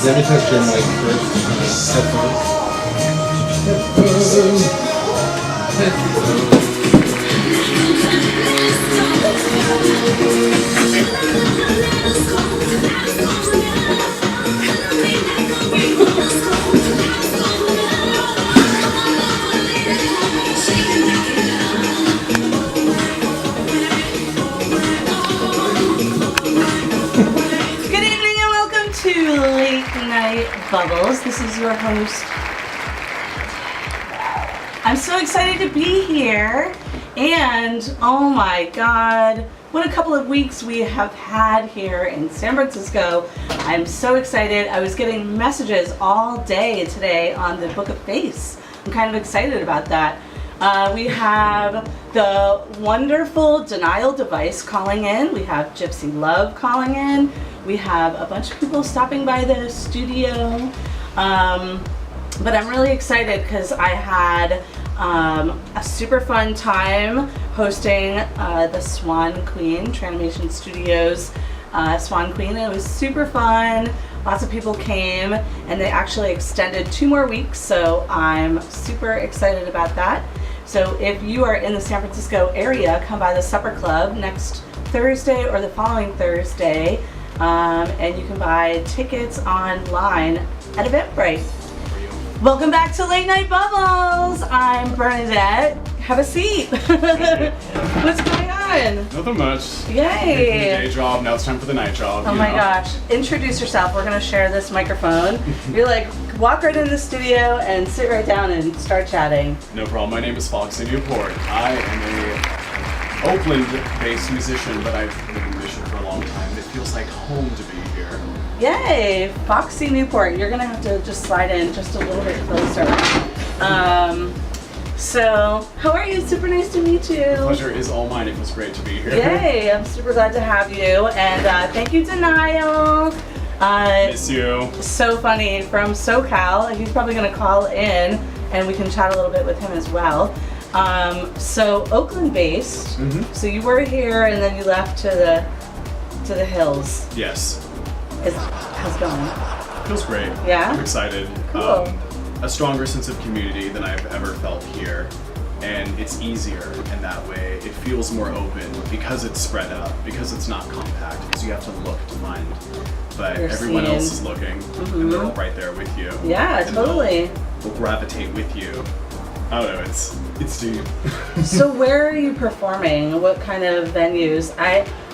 Let me test your mic first. Good evening and welcome to Late Night Bubbles. This is your host. I'm so excited to be here, and oh my god, what a couple of weeks we have had here in San Francisco. I'm so excited. I was getting messages all day today on the Book of Face. I'm kind of excited about that. We have the wonderful Denial Device calling in. We have Gypsy Love calling in. We have a bunch of people stopping by the studio. But I'm really excited because I had a super fun time hosting the Swan Queen, Tranimation Studios Swan Queen. It was super fun. Lots of people came, and they actually extended 2 more weeks, so I'm super excited about that. So if you are in the San Francisco area, come by the Supper Club next Thursday or the following Thursday, and you can buy tickets online at Eventbrite. Welcome back to Late Night Bubbles. I'm Bernadette. Have a seat. What's going on? Nothing much. Yay. Taking the day job, now it's time for the night job. Oh my gosh. Introduce yourself. We're going to share this microphone. You're like, walk right in the studio and sit right down and start chatting. No problem. My name is Foxy Newport. I am a Oakland-based musician, but I've lived in Michigan for a long time. It feels like home to be here. Yay. Foxy Newport. You're going to have to just slide in just a little bit closer. So, how are you? Super nice to meet you. The pleasure is all mine. It was great to be here. Yay. I'm super glad to have you. And thank you, Denial. Miss you. So funny, from SoCal. He's probably going to call in and we can chat a little bit with him as well. So Oakland based. Mm-hmm. So you were here and then you left to the hills. Yes. How's it going? Feels great. Yeah? I'm excited. Cool. A stronger sense of community than I've ever felt here. And it's easier in that way. It feels more open because it's spread out, because it's not compact, because you have to look to find. But You're everyone seen. else is looking, and they're all right there with you. Yeah, and totally. They'll gravitate with you. I don't know, it's deep. So where are you performing? What kind of venues?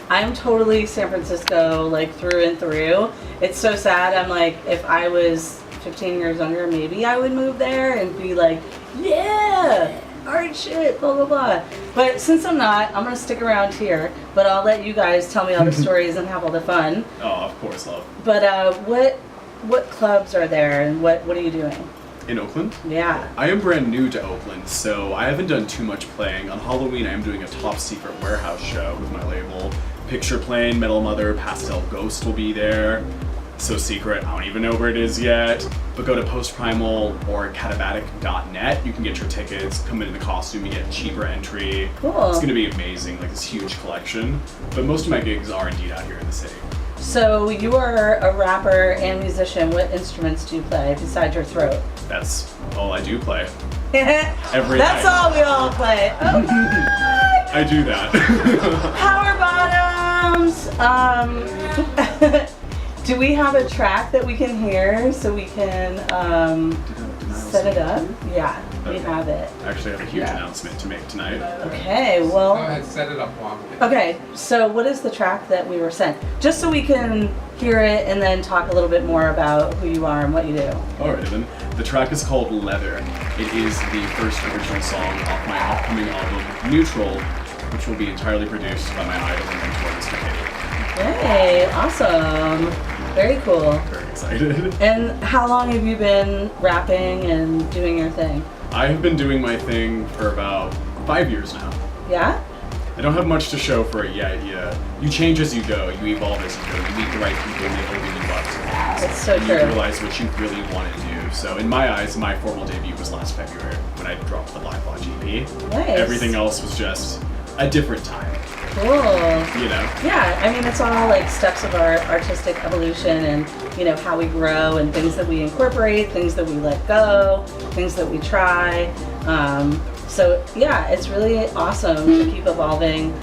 I'm totally San Francisco, like through and through. It's so sad. I'm like, if I was 15 years younger, maybe I would move there and be like, yeah, art shit, blah, blah, blah. But since I'm not, I'm going to stick around here. But I'll let you guys tell me all the stories and have all the fun. Oh, of course, love. But what clubs are there and what are you doing? In Oakland? Yeah. I am brand new to Oakland, so I haven't done too much playing. On Halloween, I am doing a top secret warehouse show with my label. Picture Plane, Metal Mother, Pastel Ghost will be there. So secret, I don't even know where it is yet. But go to postprimal or catabatic.net. You can get your tickets, come in the costume, you get cheaper entry. Cool. It's gonna be amazing, like this huge collection. But most of my gigs are indeed out here in the city. So you are a rapper and musician. What instruments do you play besides your throat? That's all I do play. Every That's night. all we all play. Okay. I do that. Power bottoms. Do we have a track that we can hear so we can set it up? Yeah, we have it. I actually have a huge announcement to make tonight. Okay, well. Go ahead, set it up while Okay, so what is the track that we were sent? Just so we can hear it and then talk a little bit more about who you are and what you do. Alright then. The track is called Leather. It is the first original song off my upcoming album, Neutral, which will be entirely produced by my idol and mentor, Mr. Katie. Yay, awesome. Very cool. Very excited. And how long have you been rapping and doing your thing? I have been doing my thing for about 5 years now. Yeah? I don't have much to show for it yet. You change as you go. You evolve as you go. You meet the right people and they open you up to things. That's so and true. You realize what you really want to do. So in my eyes, my formal debut was last February when I dropped the Live Watch EP. Nice. Everything else was just a different time. Cool. You know? Yeah, I mean, it's all like steps of our artistic evolution and, you know, how we grow and things that we incorporate, things that we let go, things that we try. So yeah, it's really awesome to keep evolving.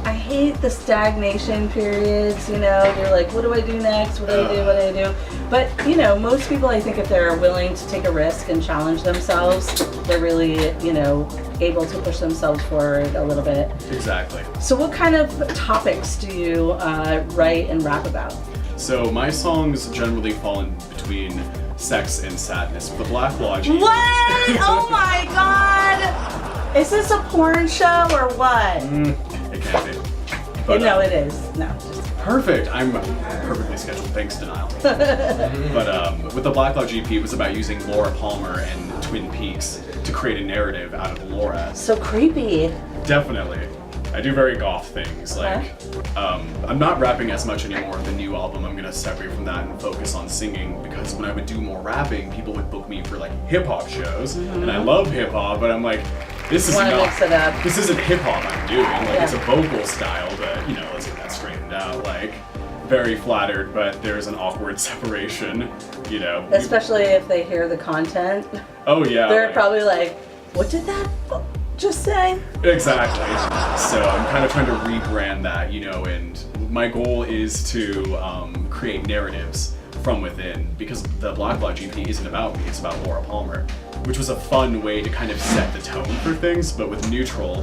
I hate the stagnation periods, you know, you're like, what do I do next? What do I do? What do I do? But, you know, most people, I think if they're willing to take a risk and challenge themselves, they're really, you know, able to push themselves forward a little bit. Exactly. So what kind of topics do you write and rap about? So my songs generally fall in between sex and sadness. The Black Lodge. What? Oh my god! Is this a porn show or what? It can't be. But, no, it is. No. Perfect. I'm perfectly scheduled. Thanks, Denial. But with the Black Lodge EP, it was about using Laura Palmer and Twin Peaks to create a narrative out of Laura. So creepy. Definitely. I do very goth things. Like, I'm not rapping as much anymore with the new album. I'm gonna separate from that and focus on singing, because when I would do more rapping, people would book me for like hip hop shows, and I love hip hop, but I'm like, this is not. Mix it up. This isn't hip hop I'm doing. Like, it's a vocal style, but you know, let's get that straightened out. Like, very flattered, but there's an awkward separation. You know. Especially if they hear the content. Oh yeah. They're probably like, what did that just say? Exactly. So I'm kind of trying to rebrand that, you know, and my goal is to create narratives from within, because the Black Lodge EP isn't about me, it's about Laura Palmer, which was a fun way to kind of set the tone for things. But with Neutral,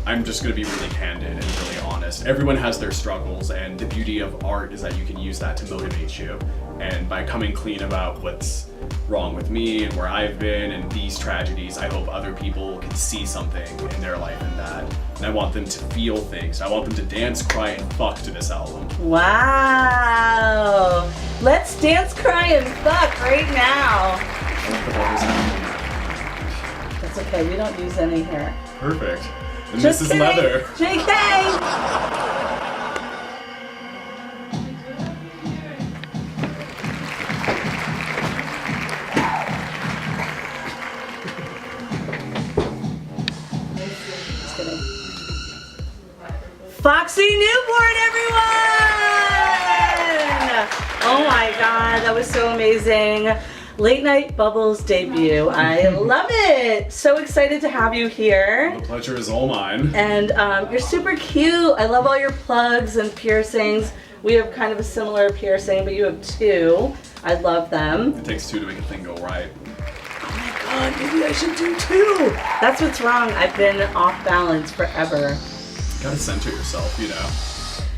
I'm just going to be really candid and really honest. Everyone has their struggles, and the beauty of art is that you can use that to motivate you. And by coming clean about what's wrong with me and where I've been and these tragedies, I hope other people can see something in their life in that. And I want them to feel things. I want them to dance, cry, and fuck to this album. Wow. Let's dance, cry, and fuck right now. That's okay, we don't use any here. Perfect. And Just this is kidding. leather. JK! Foxy Newport, everyone! Oh my god, that was so amazing. Late Night Bubbles debut. I love it. So excited to have you here. The pleasure is all mine. And you're super cute. I love all your plugs and piercings. We have kind of a similar piercing, but you have two. I love them. It takes two to make a thing go right. Oh my god, maybe I should do two. That's what's wrong. I've been off balance forever. You gotta center yourself, you know.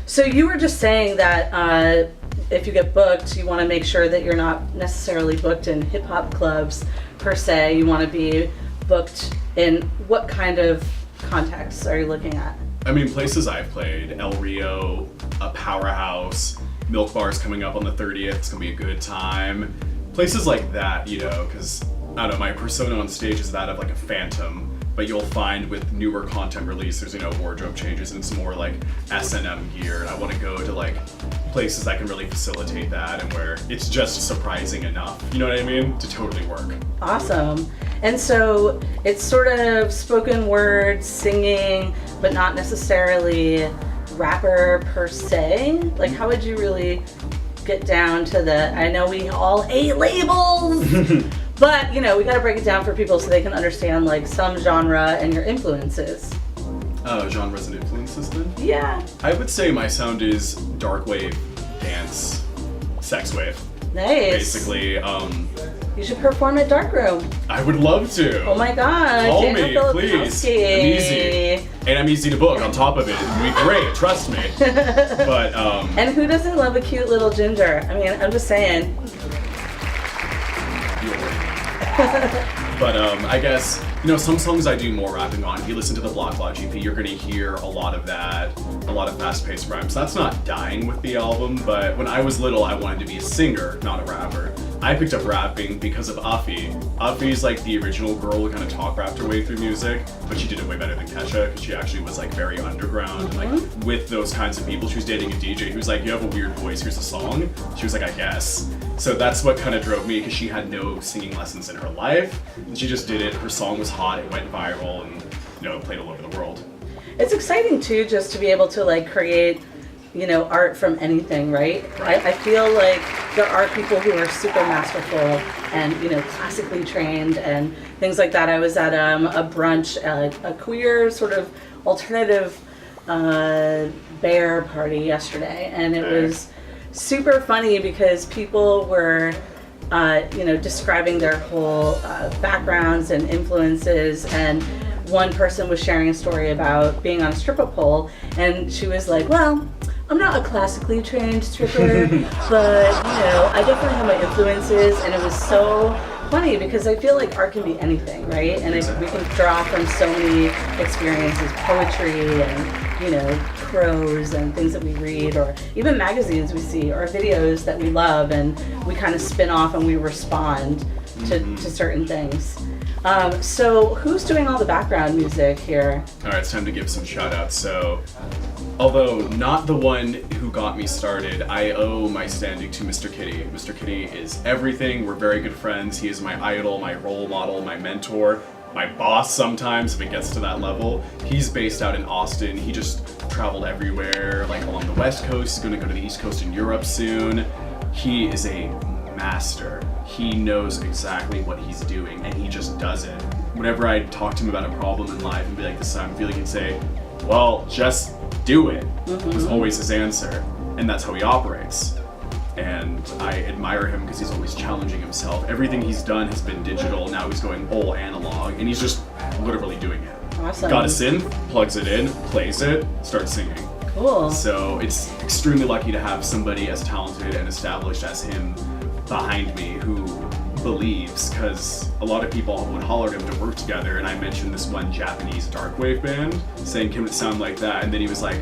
So you were just saying that if you get booked, you want to make sure that you're not necessarily booked in hip hop clubs per se. You want to be booked in what kind of contexts are you looking at? I mean, places I've played, El Rio, a Powerhouse, Milk Bar's coming up on the 30th, it's gonna be a good time. Places like that, you know, because, I don't know, my persona on stage is that of like a phantom, but you'll find with newer content release, there's, you know, wardrobe changes and some more like S&M gear, and I want to go to like places that can really facilitate that and where it's just surprising enough, you know what I mean, to totally work. Awesome. And so it's sort of spoken word, singing, but not necessarily rapper per se. Like, how would you really get down to the, I know we all hate labels, but, you know, we gotta break it down for people so they can understand, like, some genre and your influences. Genres and influences then? Yeah. I would say my sound is dark wave, dance, sex wave. Nice. Basically, You should perform at Darkroom. I would love to. Oh my god. Call Daniel me, please. Filipowski. I'm easy. And I'm easy to book on top of it. It'd be great, trust me. But, And who doesn't love a cute little ginger? I mean, I'm just saying. But I guess, you know, some songs I do more rapping on. If you listen to the Black Lodge EP, you're gonna hear a lot of that, a lot of fast-paced rhymes. That's not dying with the album, but when I was little, I wanted to be a singer, not a rapper. I picked up rapping because of Afi. Afi's like the original girl who kind of talk rapped her way through music, but she did it way better than Kesha, because she actually was like very underground. And, like, with those kinds of people, she was dating a DJ who was like, you have a weird voice, here's a song. She was like, I guess. So that's what kind of drove me, because she had no singing lessons in her life. And she just did it. Her song was hot, it went viral, and, you know, it played all over the world. it's exciting too, just to be able to like create, you know, art from anything, right? I feel like there are people who are super masterful and, you know, classically trained and things like that. I was at a brunch, a queer sort of alternative bear party yesterday, and it was super funny because people were you know, describing their whole backgrounds and influences, and one person was sharing a story about being on a stripper pole, and she was like, well, I'm not a classically trained stripper, but, you know, I definitely have my influences, and it was so funny because I feel like art can be anything, right? And we can draw from so many experiences, poetry and, you know, prose and things that we read, or even magazines we see, or videos that we love, and we kind of spin off and we respond to certain things. So who's doing all the background music here? All right, it's time to give some shout outs. So, although not the one who got me started, I owe my standing to Mr. Kitty. Mr. Kitty is everything. We're very good friends. He is my idol, my role model, my mentor, my boss sometimes if it gets to that level. He's based out in Austin. He just traveled everywhere, like along the West Coast. He's gonna go to the East Coast in Europe soon. He is a master. He knows exactly what he's doing, and he just does it. Whenever I talk to him about a problem in life and be like, this is how I'm feeling, he'd say, well, just do it, was always his answer. And that's how he operates. And I admire him because he's always challenging himself. Everything he's done has been digital, now he's going all analog, and he's just literally doing it. Awesome. Got a synth, plugs it in, plays it, starts singing. Cool. So it's extremely lucky to have somebody as talented and established as him behind me who believes, because a lot of people would holler at him to work together, and I mentioned this one Japanese darkwave band saying, can it sound like that? And then he was like,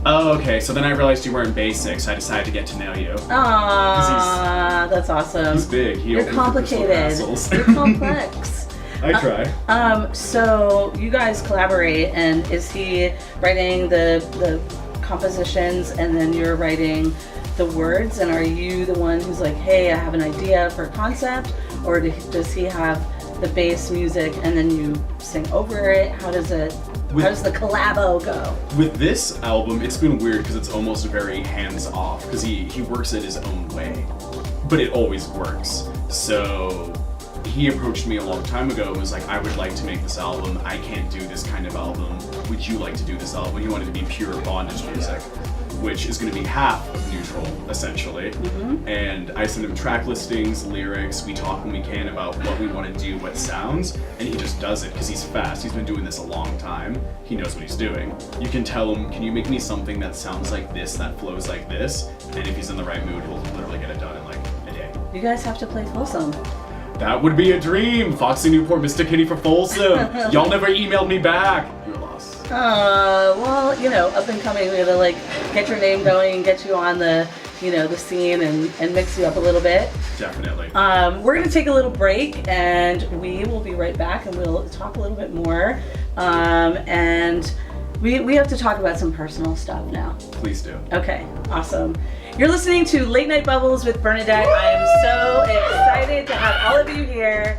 oh, okay, so then I realized you weren't basic, so I decided to get to know you. Aww, that's awesome. He's big. You're complicated. You're complex. I try. So you guys collaborate, and is he writing the compositions and then you're writing the words, and are you the one who's like, hey, I have an idea for a concept, or does he have the bass music and then you sing over it? How does the collabo go? With this album, it's been weird because it's almost very hands-off, because he works it his own way, but it always works. So he approached me a long time ago and was like, I would like to make this album. I can't do this kind of album. Would you like to do this album? He wanted to be pure bondage music, which is going to be half of neutral, essentially. And I send him track listings, lyrics, we talk when we can about what we want to do, what sounds, and he just does it because he's fast. He's been doing this a long time. He knows what he's doing. You can tell him, can you make me something that sounds like this, that flows like this? And if he's in the right mood, he'll literally get it done in like a day. You guys have to play Folsom. That would be a dream. Foxy Newport, Mr. Kitty for Folsom. Y'all never emailed me back. You're lost. Well, you know, up and coming, we gotta like get your name going and get you on the, you know, the scene and mix you up a little bit. Definitely. We're gonna take a little break, and we will be right back, and we'll talk a little bit more. And we have to talk about some personal stuff now. Please do. Okay, awesome. You're listening to Late Night Bubbles with Bernadette. I am so excited to have all of you here.